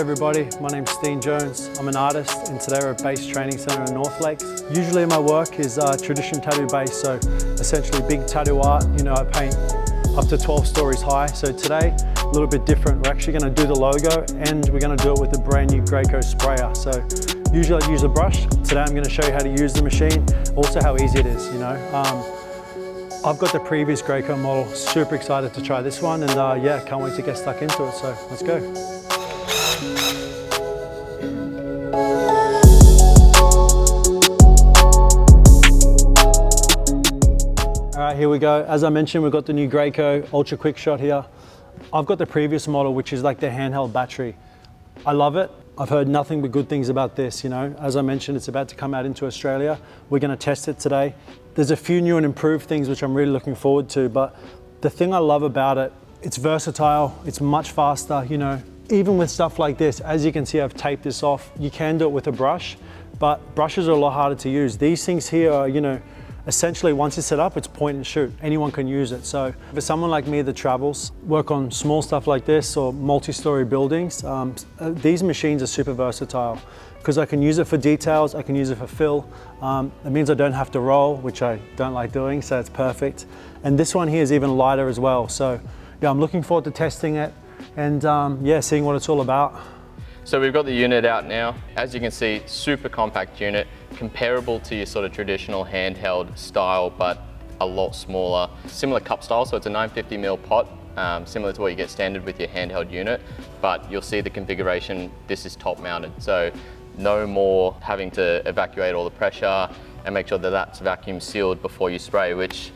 everybody, my name's Steen Jones. I'm an artist and today we're at Base Training Centre in North Lakes. Usually my work is traditional tattoo based, so essentially big tattoo art. You know, I paint up to 12 stories high. So today, a little bit different. We're actually going to do the logo and we're going to do it with a brand new Graco sprayer. So usually I use a brush. Today I'm going to show you how to use the machine, also how easy it is, you know. I've got the previous Graco model, super excited to try this one, and yeah, can't wait to get stuck into it, so let's go. All right, here we go. As I mentioned, we've got the new Graco Ultra QuickShot here. I've got the previous model, which is like the handheld battery. I love it. I've heard nothing but good things about this, you know. As I mentioned, it's about to come out into Australia. We're gonna test it today. There's a few new and improved things which I'm really looking forward to, but the thing I love about it, it's versatile, it's much faster, you know. Even with stuff like this, as you can see, I've taped this off. You can do it with a brush, but brushes are a lot harder to use. These things here are, you know, essentially once it's set up, it's point and shoot. Anyone can use it. So for someone like me that travels, work on small stuff like this or multi-story buildings, these machines are super versatile because I can use it for details, I can use it for fill. It means I don't have to roll, which I don't like doing, so it's perfect. And this one here is even lighter as well. So yeah, I'm looking forward to testing it and yeah, seeing what it's all about. So we've got the unit out now. As you can see, super compact unit, comparable to your sort of traditional handheld style, but a lot smaller. Similar cup style, so it's a 950ml pot, similar to what you get standard with your handheld unit, but you'll see the configuration, this is top mounted. So no more having to evacuate all the pressure and make sure that that's vacuum sealed before you spray, which...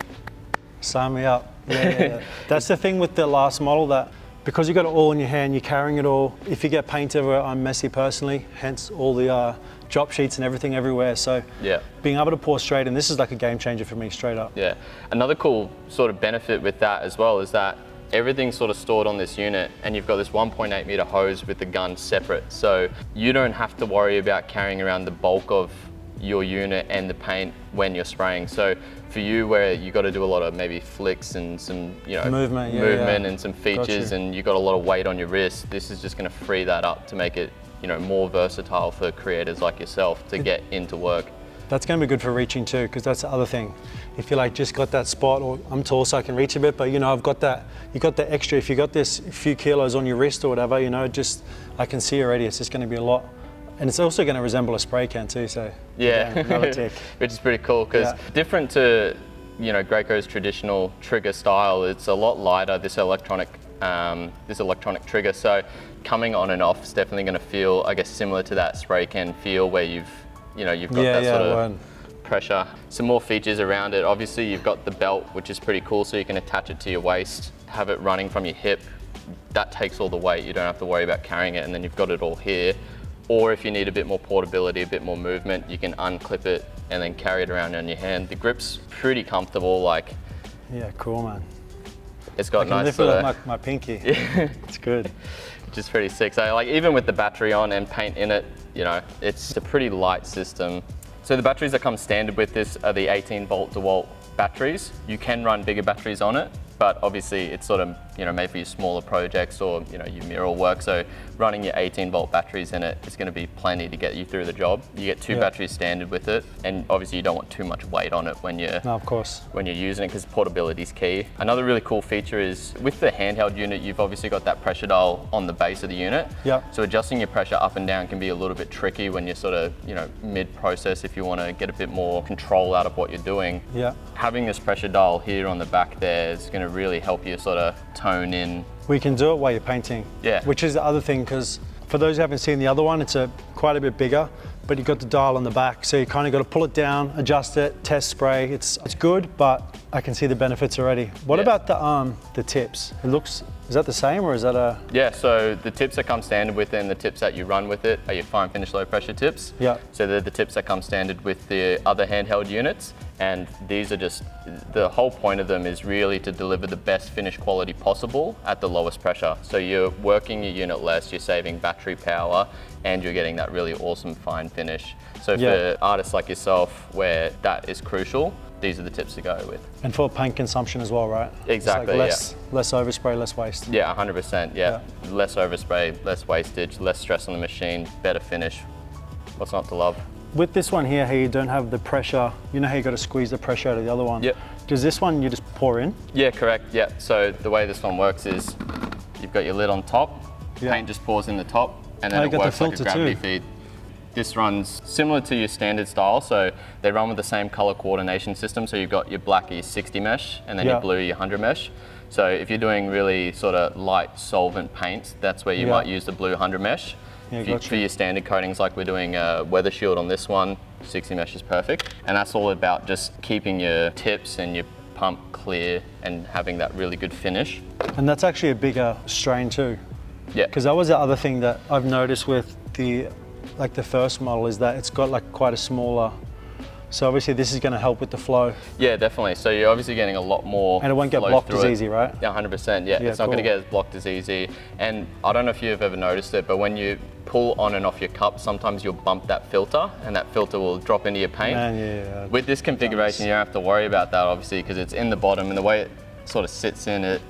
Sign me up. Yeah. That's the thing with the last model, that because you got it all in your hand, you're carrying it all. If you get paint everywhere, I'm messy personally, hence all the drop sheets and everything everywhere. So yeah, being able to pour straight in, this is like a game changer for me, straight up. Yeah, another cool sort of benefit with that as well is that everything's sort of stored on this unit and you've got this 1.8 meter hose with the gun separate. So you don't have to worry about carrying around the bulk of your unit and the paint when you're spraying. So for you, where you got to do a lot of maybe flicks and some, you know, movement and some features, and you got a lot of weight on your wrist, this is just going to free that up to make it, you know, more versatile for creators like yourself to get into work. That's going to be good for reaching too, because that's the other thing. If you like just got that spot, or I'm tall so I can reach a bit, but you know, I've got that, you got the extra, if you got this few kilos on your wrist or whatever, you know, just, I can see already it's just going to be a lot. And it's also going to resemble a spray can too, so yeah, another tick. Which is pretty cool, because different to, you know, Graco's traditional trigger style, it's a lot lighter, this electronic trigger. So coming on and off is definitely going to feel, I guess, similar to that spray can feel where you've got that sort of pressure. Some more features around it. Obviously, you've got the belt, which is pretty cool, so you can attach it to your waist, have it running from your hip. That takes all the weight. You don't have to worry about carrying it, and then you've got it all here. Or if you need a bit more portability, a bit more movement, you can unclip it and then carry it around on your hand. The grip's pretty comfortable, like. Yeah, cool, man. It's got nice. Lift it up my pinky. Yeah. It's good. Which is pretty sick. So like even with the battery on and paint in it, you know, it's a pretty light system. So the batteries that come standard with this are the 18 volt DeWalt batteries. You can run bigger batteries on it, but obviously it's sort of, you know, made for your smaller projects or, you know, your mural work. So running your 18 volt batteries in it is going to be plenty to get you through the job. You get two batteries standard with it, and obviously you don't want too much weight on it when you're when you're using it, because portability is key. Another really cool feature is with the handheld unit, you've obviously got that pressure dial on the base of the unit. So adjusting your pressure up and down can be a little bit tricky when you're sort of, you know, mid-process if you want to get a bit more control out of what you're doing. Having this pressure dial here on the back there is going to really help you sort of tone in. We can do it while you're painting. Which is the other thing, because for those who haven't seen the other one, it's quite a bit bigger, but you've got the dial on the back, so you kind of got to pull it down, adjust it, test spray. It's good, but I can see the benefits already. What about the tips? It looks, is that the same, or is that a? Yeah, so the tips that come standard with it and the tips that you run with it are your fine finish low pressure tips. So they're the tips that come standard with the other handheld units, and these are just, the whole point of them is really to deliver the best finish quality possible at the lowest pressure. So you're working your unit less, you're saving battery power, and you're getting that really awesome fine finish. So for artists like yourself, where that is crucial, these are the tips to go with. And for paint consumption as well, right? Exactly, less overspray, less waste. Yeah, 100%, yeah. Less overspray, less wastage, less stress on the machine, better finish. What's not to love? With this one here, how you don't have the pressure, you know how you got to squeeze the pressure out of the other one? Yep. Does this one you just pour in? Yeah, correct, yeah. So the way this one works is you've got your lid on top, paint just pours in the top, and then it works like a gravity feed. This runs similar to your standard style, so they run with the same color coordination system. So you've got your black, your 60 mesh, and then your blue, your 100 mesh. So if you're doing really sort of light solvent paints, that's where you might use the blue 100 mesh. For your standard coatings, like we're doing weather shield on this one, 60 mesh is perfect. And that's all about just keeping your tips and your pump clear and having that really good finish. And that's actually a bigger strain too. Yeah. Because that was the other thing that I've noticed with the first model, is that it's got like quite a smaller, so obviously this is going to help with the flow. Yeah, definitely. So you're obviously getting a lot more. And it won't get blocked as easy, right? Yeah, 100%. Yeah, it's not going to get as blocked as easy. And I don't know if you've ever noticed it, but when you pull on and off your cup, sometimes you'll bump that filter, and that filter will drop into your paint. Man, With this configuration, you don't have to worry about that, obviously, because it's in the bottom, and the way it sort of sits in, it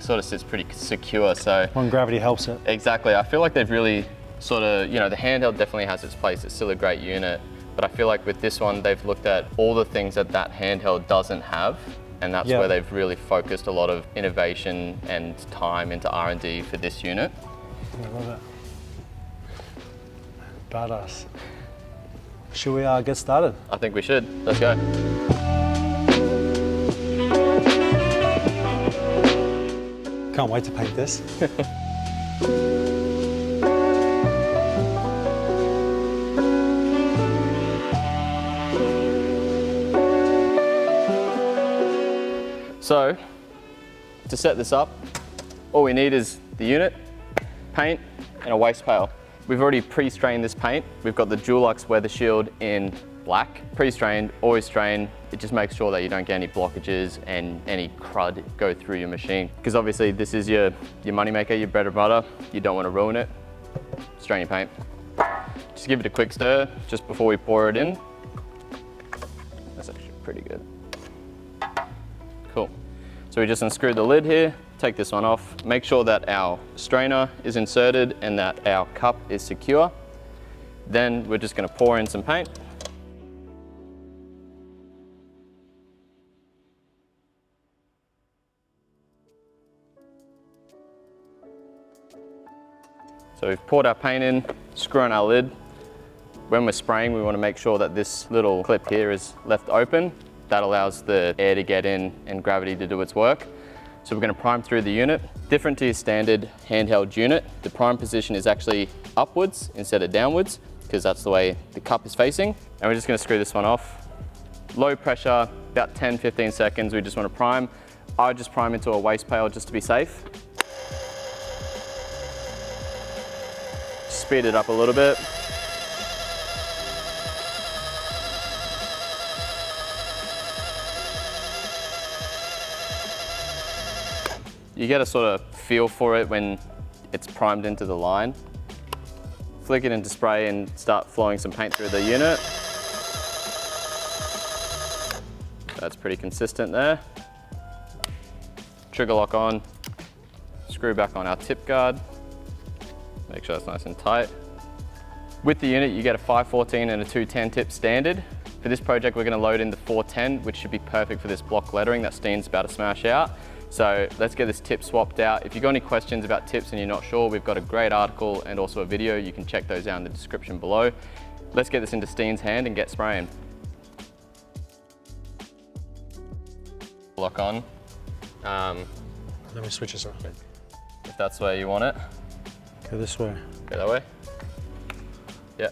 sort of sits pretty secure. So when gravity helps it. Exactly. I feel like they've really sort of, you know, the handheld definitely has its place. It's still a great unit, but I feel like with this one, they've looked at all the things that that handheld doesn't have, and that's where they've really focused a lot of innovation and time into R&D for this unit. I love it. Badass. Should we get started? I think we should. Let's go. Can't wait to paint this. So, to set this up, all we need is the unit, paint, and a waste pail. We've already pre-strained this paint. We've got the Dulux Weather Shield in black. Pre-strained, always strain. It just makes sure that you don't get any blockages and any crud go through your machine. Because obviously this is your moneymaker, your bread and butter. You don't want to ruin it. Strain your paint. Just give it a quick stir just before we pour it in. That's actually pretty good. Cool. So we just unscrew the lid here, take this one off, make sure that our strainer is inserted and that our cup is secure. Then we're just going to pour in some paint. So we've poured our paint in, screw on our lid. When we're spraying, we want to make sure that this little clip here is left open. That allows the air to get in and gravity to do its work. So we're going to prime through the unit. Different to your standard handheld unit, the prime position is actually upwards instead of downwards, because that's the way the cup is facing. And we're just going to screw this one off. Low pressure, about 10-15 seconds, we just want to prime. I would just prime into a waste pail just to be safe. Speed it up a little bit. You get a sort of feel for it when it's primed into the line. Flick it into spray and start flowing some paint through the unit. That's pretty consistent there. Trigger lock on, screw back on our tip guard. Make sure it's nice and tight. With the unit, you get a 514 and a 210 tip standard. For this project, we're going to load in the 410, which should be perfect for this block lettering that Steen's about to smash out. So let's get this tip swapped out. If you've got any questions about tips and you're not sure, we've got a great article and also a video. You can check those out in the description below. Let's get this into Steen's hand and get spraying. Lock on. Let me switch this on. If that's the way you want it. Go this way. Go that way. Yeah.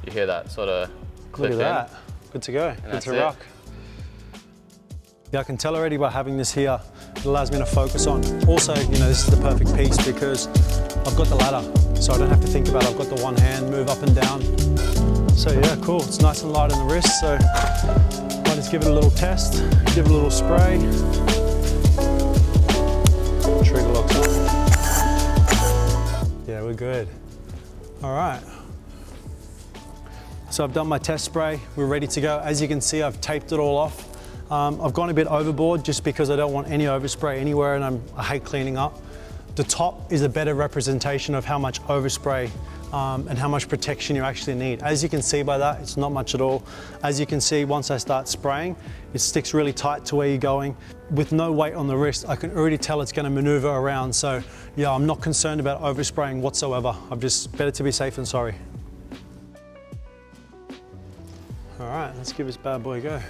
You hear that sort of clip in. Look at that. Good to go. Good to rock. Yeah, I can tell already by having this here, it allows me to focus on. Also, you know, this is the perfect piece because I've got the ladder, so I don't have to think about it. I've got the one hand, move up and down. So yeah, cool. It's nice and light on the wrist, so I'll just give it a little test, give it a little spray. Trigger locks on. Yeah, we're good. All right. So I've done my test spray. We're ready to go. As you can see, I've taped it all off. I've gone a bit overboard just because I don't want any overspray anywhere, and I hate cleaning up. The top is a better representation of how much overspray and how much protection you actually need. As you can see by that, it's not much at all. As you can see, once I start spraying, it sticks really tight to where you're going. With no weight on the wrist, I can already tell it's going to maneuver around. So yeah, I'm not concerned about overspraying whatsoever. I'm just better to be safe than sorry. All right, let's give this bad boy a go.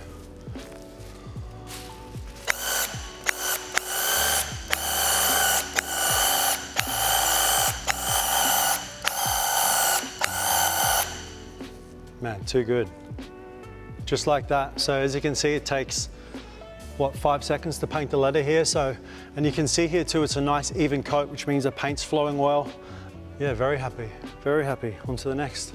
Man, too good. Just like that. So as you can see, it takes, what, 5 seconds to paint the letter here. So, and you can see here too, it's a nice even coat, which means the paint's flowing well. Yeah, very happy, very happy. On to the next.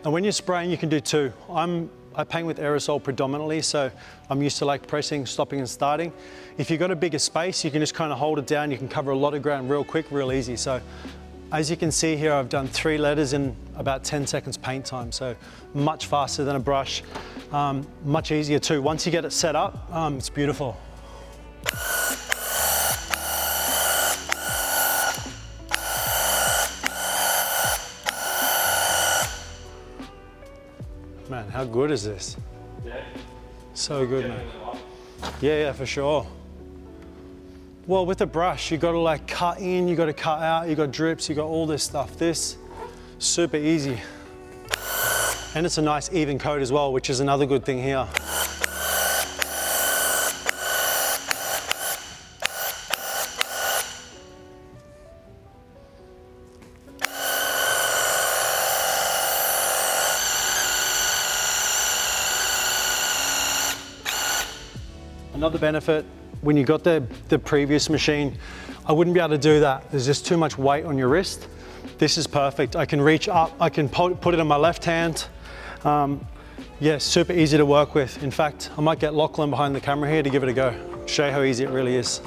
And when you're spraying, you can do two. I paint with aerosol predominantly, so I'm used to like pressing, stopping and starting. If you've got a bigger space, you can just kind of hold it down. You can cover a lot of ground real quick, real easy. So as you can see here, I've done 3 letters in about 10 seconds paint time. So much faster than a brush, much easier too. Once you get it set up, it's beautiful. Man, how good is this? Yeah. So good, man. Yeah, for sure. Well, with a brush, you got to like cut in, you got to cut out, you got drips, you got all this stuff. This, super easy. And it's a nice even coat as well, which is another good thing here. Another benefit, when you got the previous machine, I wouldn't be able to do that. There's just too much weight on your wrist. This is perfect. I can reach up, I can put it on my left hand. Yeah, super easy to work with. In fact, I might get Lachlan behind the camera here to give it a go. Show you how easy it really is.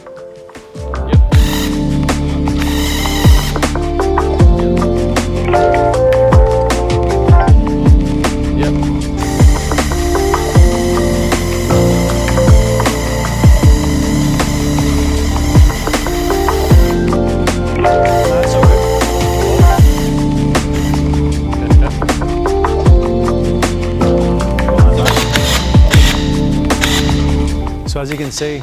So as you can see,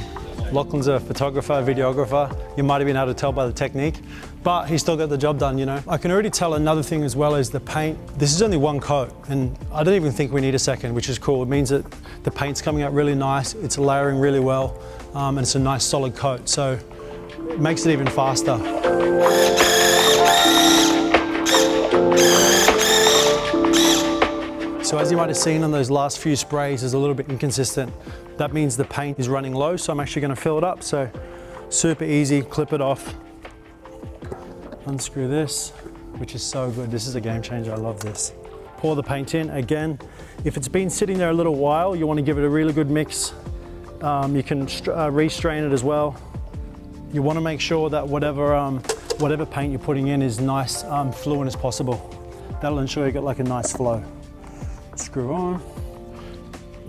Lachlan's a photographer, videographer. You might have been able to tell by the technique, but he still got the job done, you know. I can already tell another thing as well is the paint. This is only one coat, and I don't even think we need a second, which is cool. It means that the paint's coming out really nice, it's layering really well, and it's a nice solid coat, so it makes it even faster. So as you might have seen on those last few sprays, is a little bit inconsistent. That means the paint is running low, so I'm actually going to fill it up. So super easy, clip it off, unscrew this, which is so good. This is a game changer, I love this. Pour the paint in. Again, if it's been sitting there a little while, you want to give it a really good mix. You can restrain it as well. You want to make sure that whatever paint you're putting in is nice, fluent as possible. That'll ensure you get like a nice flow. Screw on.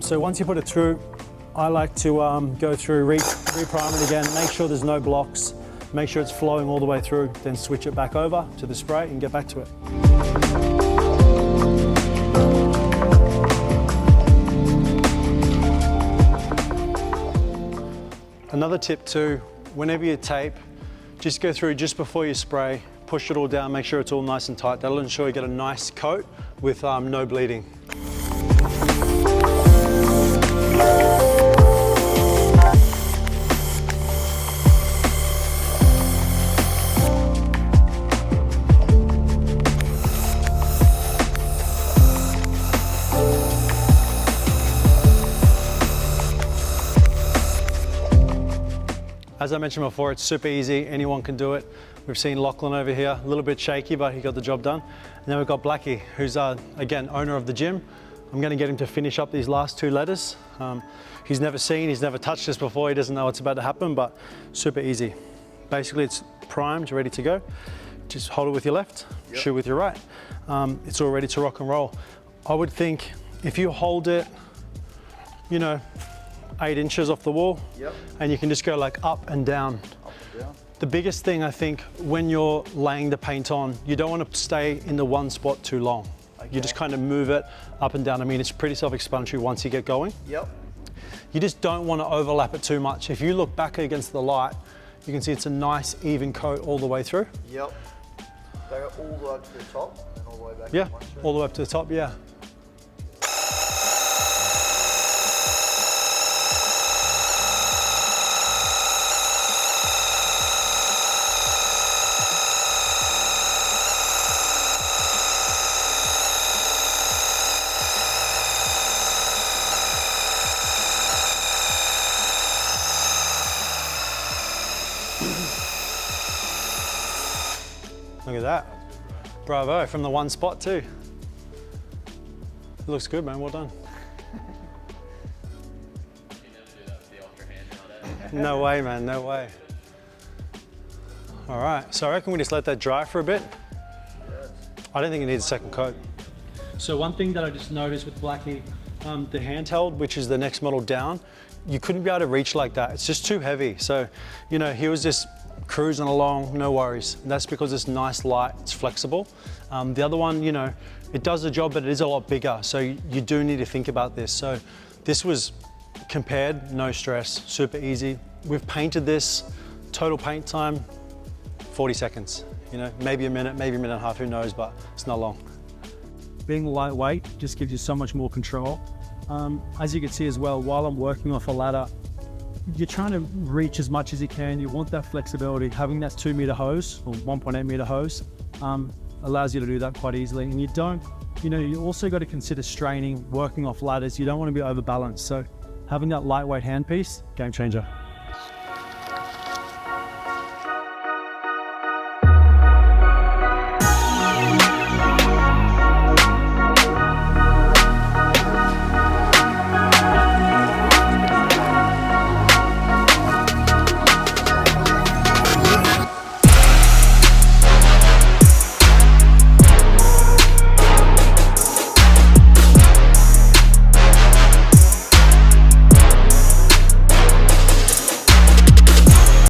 So once you put it through, I like to go through, re-prime it again, make sure there's no blocks, make sure it's flowing all the way through, then switch it back over to the spray and get back to it. Another tip too, whenever you tape, just go through just before you spray, push it all down, make sure it's all nice and tight. That'll ensure you get a nice coat with no bleeding. As I mentioned before, it's super easy, anyone can do it. We've seen Lachlan over here, a little bit shaky, but he got the job done. And then we've got Blackie, who's again, owner of the gym. I'm gonna get him to finish up these last 2 letters. He's never touched this before, he doesn't know what's about to happen, but super easy. Basically, it's primed, ready to go. Just hold it with your left, shoot with your right. It's all ready to rock and roll. I would think if you hold it, you know, 8 inches off the wall, and you can just go like up and down. The biggest thing I think when you're laying the paint on, you don't want to stay in the one spot too long. You just kind of move it up and down. I mean, it's pretty self-explanatory once you get going. You just don't want to overlap it too much. If you look back against the light, you can see it's a nice even coat all the way through. They go all the way up to the top and all the way back. Yeah, all the way up to the top, yeah. Look at that. Bravo, from the one spot too. It looks good, man, well done. No way, man, no way. All right, so I reckon we just let that dry for a bit. I don't think it needs a second coat. So one thing that I just noticed with Blackie, the handheld, which is the next model down, you couldn't be able to reach like that. It's just too heavy. So, you know, he was just cruising along, no worries. And that's because it's nice light, it's flexible. The other one, you know, it does the job, but it is a lot bigger. So you do need to think about this. So this was compared, no stress, super easy. We've painted this, total paint time, 40 seconds. You know, maybe a minute and a half, who knows, but it's not long. Being lightweight just gives you so much more control. As you can see as well, while I'm working off a ladder, you're trying to reach as much as you can. You want that flexibility. Having that 2 meter hose or 1.8 meter hose allows you to do that quite easily. And you don't, you know, you also got to consider straining, working off ladders. You don't want to be overbalanced. So having that lightweight handpiece, game changer.